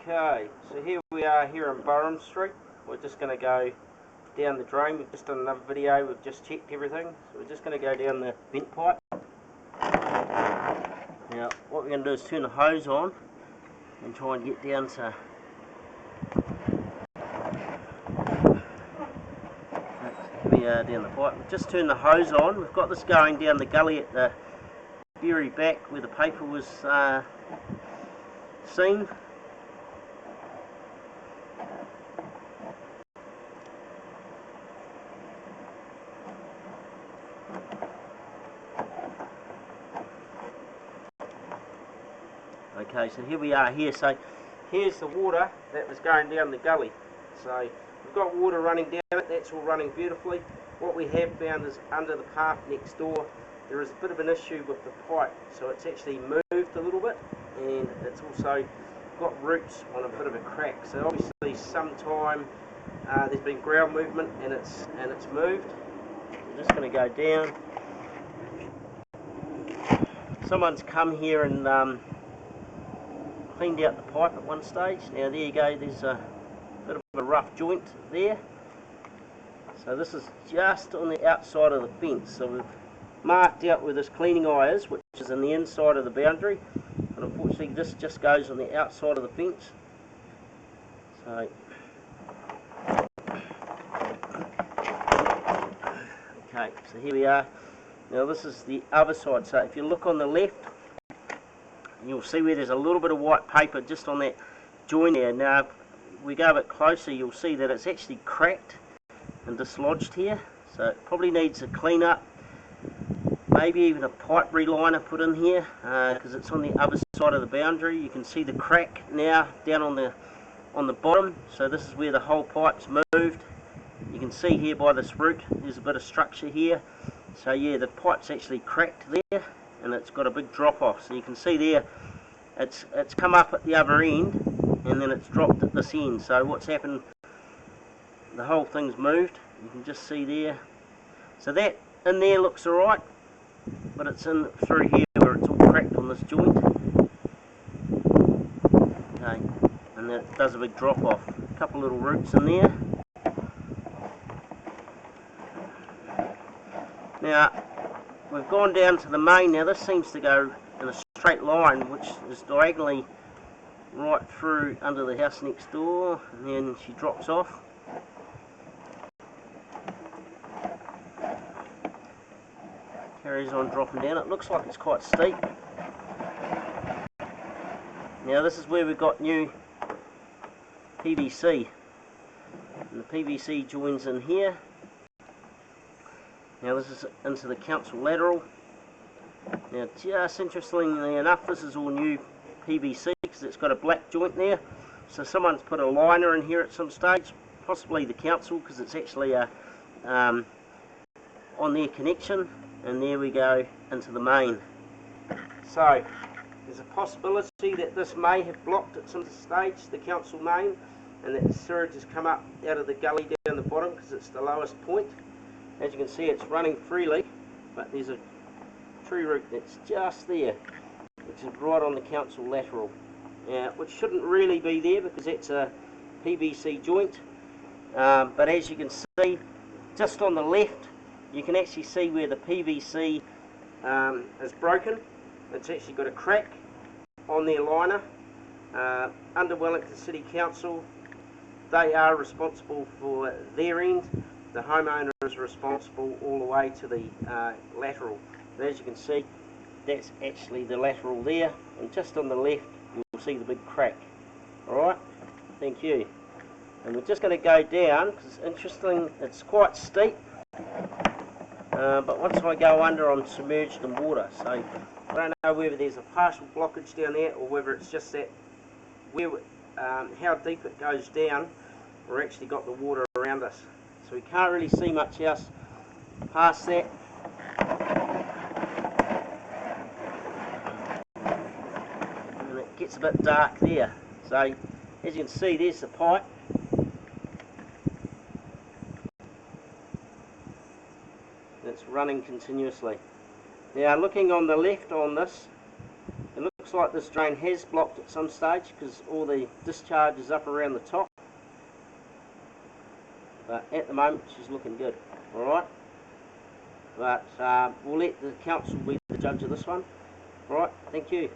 Okay, so here we are here in Brougham Street. We're just going to go down the drain. We've just done another video, we've just checked everything. So we're just going to go down the vent pipe. Now what we're going to do is turn the hose on and try and get down to down the pipe. We've just turned the hose on. We've got this going down the gully at the very back where the paper was seen. Okay, so here we are here. So here's the water that was going down the gully. So we've got water running down it, that's all running beautifully. What we have found is under the path next door there is a bit of an issue with the pipe, so it's actually moved a little bit, and it's also got roots on a bit of a crack. So obviously sometime there's been ground movement and it's moved. I'm just going to go down. Someone's come here and cleaned out the pipe at one stage. Now there you go, there's a bit of a rough joint there. So this is just on the outside of the fence. So we've marked out where this cleaning eye is, which is on the inside of the boundary. But unfortunately this just goes on the outside of the fence. So okay, so here we are. Now this is the other side. So if you look on the left, you'll see where there's a little bit of white paper just on that joint there. Now if we go a bit closer, you'll see that it's actually cracked and dislodged here. So it probably needs a clean up, maybe even a pipe reliner put in here, because it's on the other side of the boundary. You can see the crack now down on the bottom. So this is where the whole pipe's moved. You can see here by this root there's a bit of structure here. So yeah, the pipe's actually cracked there and it's got a big drop off. So you can see there it's come up at the other end and then it's dropped at this end. So what's happened, the whole thing's moved. You can just see there. So that in there looks alright, but it's in through here where it's all cracked on this joint. Okay, and that does a big drop off. A couple little roots in there. Now we've gone down to the main. Now this seems to go in a straight line, which is diagonally right through under the house next door, and then she drops off. Carries on dropping down. It looks like it's quite steep. Now this is where we've got new PVC, and the PVC joins in here. Now this is into the council lateral. Now just interestingly enough, this is all new PVC because it's got a black joint there. So someone's put a liner in here at some stage, possibly the council, because it's actually a on their connection. And there we go into the main. So there's a possibility that this may have blocked at some stage, the council main, and that the sewage has come up out of the gully down the bottom because it's the lowest point. As you can see, it's running freely, but there's a tree root that's just there, which is right on the council lateral, which shouldn't really be there because that's a PVC joint. But as you can see, just on the left, you can actually see where the PVC is broken. It's actually got a crack on their liner. Under Wellington City Council, they are responsible for their end. The homeowner is responsible all the way to the lateral. And as you can see, that's actually the lateral there, and just on the left you'll see the big crack. Alright, thank you. And we're just going to go down because it's interesting, it's quite steep, but once I go under I'm submerged in water, so I don't know whether there's a partial blockage down there or whether it's just that where how deep it goes down, we've actually got the water around us. So we can't really see much else past that. And it gets a bit dark there. So as you can see, there's the pipe. It's running continuously. Now looking on the left on this, it looks like this drain has blocked at some stage because all the discharge is up around the top. But at the moment she's looking good. Alright. But we'll let the council be the judge of this one. Alright, thank you.